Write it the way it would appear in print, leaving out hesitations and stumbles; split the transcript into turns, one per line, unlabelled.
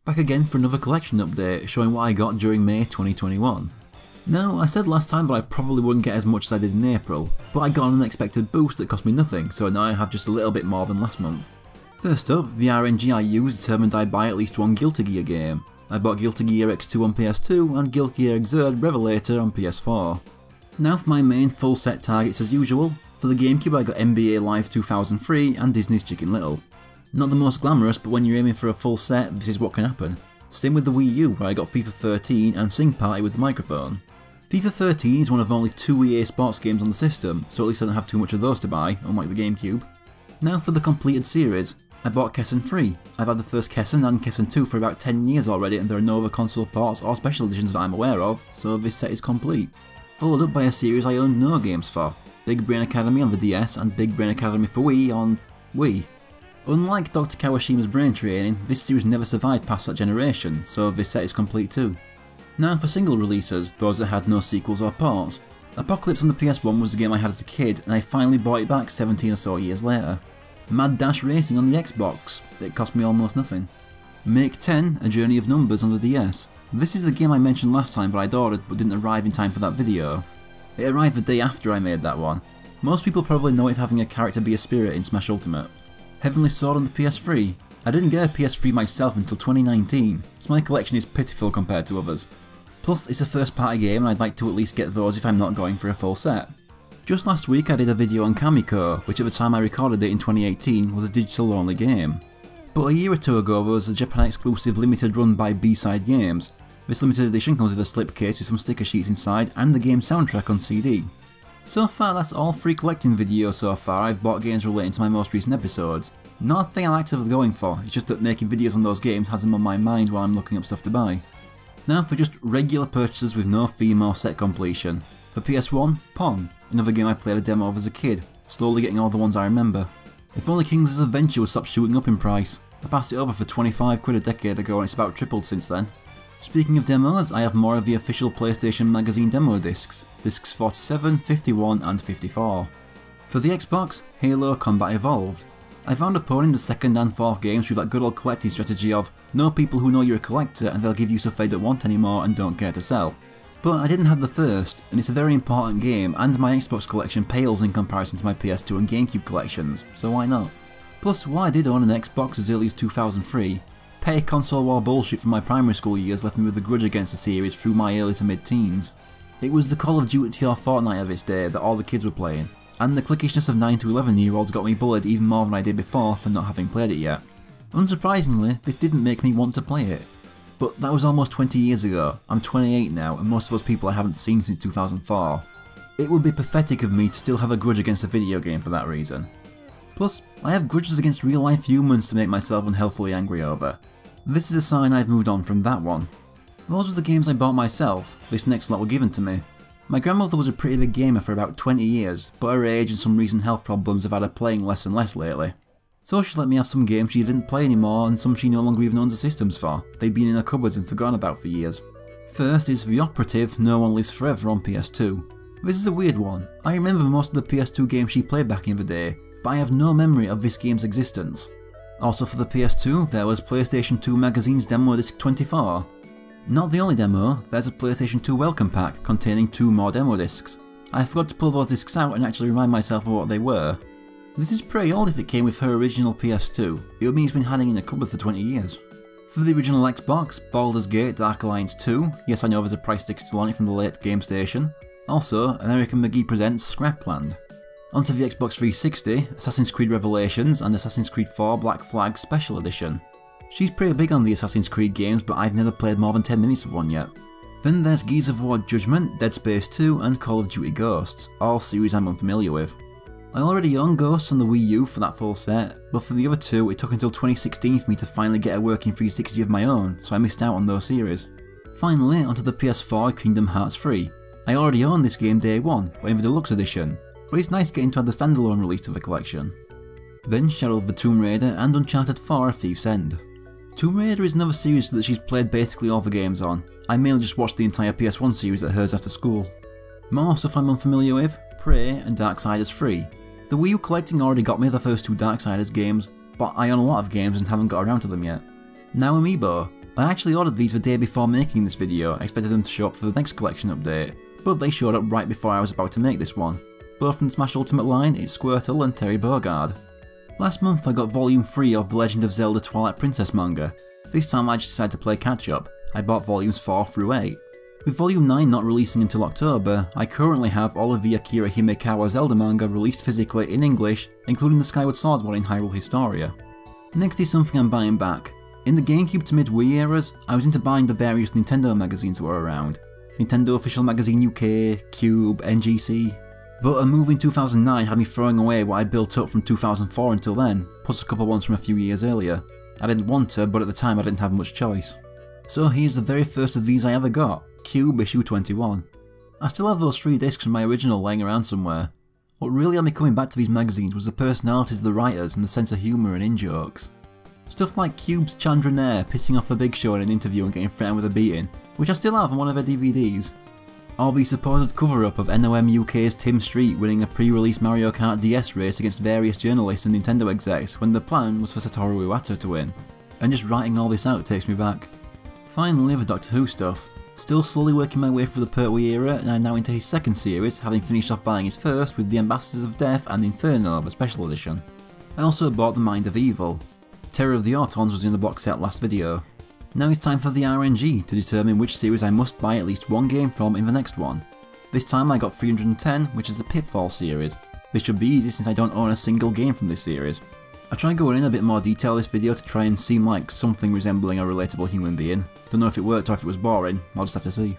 back again for another collection update showing what I got during May 2021. Now, I said last time that I probably wouldn't get as much as I did in April, but I got an unexpected boost that cost me nothing, so now I have just a little bit more than last month. First up, the RNG I used determined I'd buy at least one Guilty Gear game. I bought Guilty Gear X2 on PS2 and Guilty Gear Xrd Revelator on PS4. Now for my main full set targets as usual. For the GameCube I got NBA Live 2003 and Disney's Chicken Little. Not the most glamorous, but when you're aiming for a full set, this is what can happen. Same with the Wii U, where I got FIFA 13 and Sing Party with the microphone. FIFA 13 is one of only 2 EA Sports games on the system, so at least I don't have too much of those to buy, unlike the GameCube. Now for the completed series. I bought Kessen 3. I've had the first Kessen and Kessen 2 for about 10 years already, and there are no other console ports or special editions that I'm aware of, so this set is complete. Followed up by a series I owned no games for, Big Brain Academy on the DS and Big Brain Academy for Wii on Wii. Unlike Dr. Kawashima's Brain Training, this series never survived past that generation, so this set is complete too. Now for single releases, those that had no sequels or ports. Apocalypse on the PS1 was the game I had as a kid, and I finally bought it back 17 or so years later. Mad Dash Racing on the Xbox, it cost me almost nothing. Make 10, A Journey of Numbers on the DS. This is the game I mentioned last time that I'd ordered but didn't arrive in time for that video. It arrived the day after I made that one. Most people probably know it for having a character be a spirit in Smash Ultimate. Heavenly Sword on the PS3. I didn't get a PS3 myself until 2019, so my collection is pitiful compared to others. Plus it's a first party game and I'd like to at least get those if I'm not going for a full set. Just last week I did a video on Kamiko, which at the time I recorded it in 2018 was a digital only game. But a year or two ago there was a Japan exclusive limited run by B-Side Games. This limited edition comes with a slipcase with some sticker sheets inside and the game soundtrack on CD. So far that's all 3 collecting videos so far I've bought games relating to my most recent episodes. Not a thing I'm actively going for, it's just that making videos on those games has them on my mind while I'm looking up stuff to buy. Now for just regular purchases with no theme or set completion. For PS1, Pong, another game I played a demo of as a kid, slowly getting all the ones I remember. If only King's Adventure would stop shooting up in price. I passed it over for 25 quid a decade ago and it's about tripled since then. Speaking of demos, I have more of the official PlayStation Magazine demo discs, discs 47, 51 and 54. For the Xbox, Halo Combat Evolved. I found a pun in the 2nd and 4th games with that good old collecting strategy of know people who know you're a collector and they'll give you stuff they don't want anymore and don't care to sell. But I didn't have the first, and it's a very important game and my Xbox collection pales in comparison to my PS2 and GameCube collections, so why not? Plus, while I did own an Xbox as early as 2003, petty console war bullshit from my primary school years left me with a grudge against the series through my early to mid-teens. It was the Call of Duty or Fortnite of its day that all the kids were playing, and the clickishness of 9 to 11 year olds got me bullied even more than I did before for not having played it yet. Unsurprisingly, this didn't make me want to play it. But that was almost 20 years ago. I'm 28 now and most of those people I haven't seen since 2004. It would be pathetic of me to still have a grudge against a video game for that reason. Plus, I have grudges against real life humans to make myself unhealthily angry over. This is a sign I've moved on from that one. Those were the games I bought myself, this next lot were given to me. My grandmother was a pretty big gamer for about 20 years, but her age and some recent health problems have had her playing less and less lately. So she let me have some games she didn't play anymore and some she no longer even owns the systems for. They'd been in her cupboards and forgotten about for years. First is the operative No One Lives Forever on PS2. This is a weird one. I remember most of the PS2 games she played back in the day, but I have no memory of this game's existence. Also for the PS2 there was PlayStation 2 Magazine's Demo Disc 24. Not the only demo, there's a PlayStation 2 welcome pack containing 2 more demo discs. I forgot to pull those discs out and actually remind myself of what they were. This is pretty old if it came with her original PS2, it would mean it's been hiding in a cupboard for 20 years. For the original Xbox, Baldur's Gate Dark Alliance 2, yes I know there's a price stick still on it from the late Game Station. Also, American McGee presents Scrapland. Onto the Xbox 360, Assassin's Creed Revelations and Assassin's Creed 4 Black Flag Special Edition. She's pretty big on the Assassin's Creed games but I've never played more than 10 minutes of one yet. Then there's Gears of War Judgment, Dead Space 2 and Call of Duty Ghosts, all series I'm unfamiliar with. I already own Ghosts on the Wii U for that full set, but for the other 2 it took until 2016 for me to finally get a working 360 of my own, so I missed out on those series. Finally, onto the PS4 Kingdom Hearts 3. I already owned this game day 1, but in the deluxe edition, but it's nice getting to add the standalone release to the collection. Then Shadow of the Tomb Raider and Uncharted 4 Thief's End. Tomb Raider is another series that she's played basically all the games on. I mainly just watched the entire PS1 series at hers after school. More stuff I'm unfamiliar with, Prey and Darksiders 3. The Wii U collecting already got me the first 2 Darksiders games, but I own a lot of games and haven't got around to them yet. Now Amiibo. I actually ordered these the day before making this video. I expected them to show up for the next collection update, but they showed up right before I was about to make this one. Both from the Smash Ultimate line, it's Squirtle and Terry Bogard. Last month I got volume 3 of The Legend of Zelda Twilight Princess manga. This time I just decided to play catch up. I bought volumes 4 through 8. With volume 9 not releasing until October, I currently have all of the Akira Himekawa Zelda manga released physically in English, including the Skyward Sword one in Hyrule Historia. Next is something I'm buying back. In the GameCube to mid-Wii eras, I was into buying the various Nintendo magazines that were around. Nintendo Official Magazine UK, Cube, NGC. But a move in 2009 had me throwing away what I built up from 2004 until then, plus a couple ones from a few years earlier. I didn't want to, but at the time I didn't have much choice. So here's the very first of these I ever got, Cube issue 21. I still have those 3 discs from my original laying around somewhere. What really had me coming back to these magazines was the personalities of the writers and the sense of humour and in-jokes. Stuff like Cube's Chandra Nair pissing off a Big Show in an interview and getting threatened with a beating, which I still have on one of their DVDs. Or the supposed cover-up of NOM UK's Tim Street winning a pre-release Mario Kart DS race against various journalists and Nintendo execs when the plan was for Satoru Iwata to win. And just writing all this out takes me back. Finally, the Doctor Who stuff. Still slowly working my way through the Pertwee era, and I'm now into his second series, having finished off buying his first with The Ambassadors of Death and Inferno, the special edition. I also bought The Mind of Evil. Terror of the Autons was in the box set last video. Now it's time for the RNG to determine which series I must buy at least one game from in the next one. This time I got 310, which is the Pitfall series. This should be easy since I don't own a single game from this series. I tried going in a bit more detail this video to try and seem like something resembling a relatable human being. Don't know if it worked or if it was boring, I'll just have to see.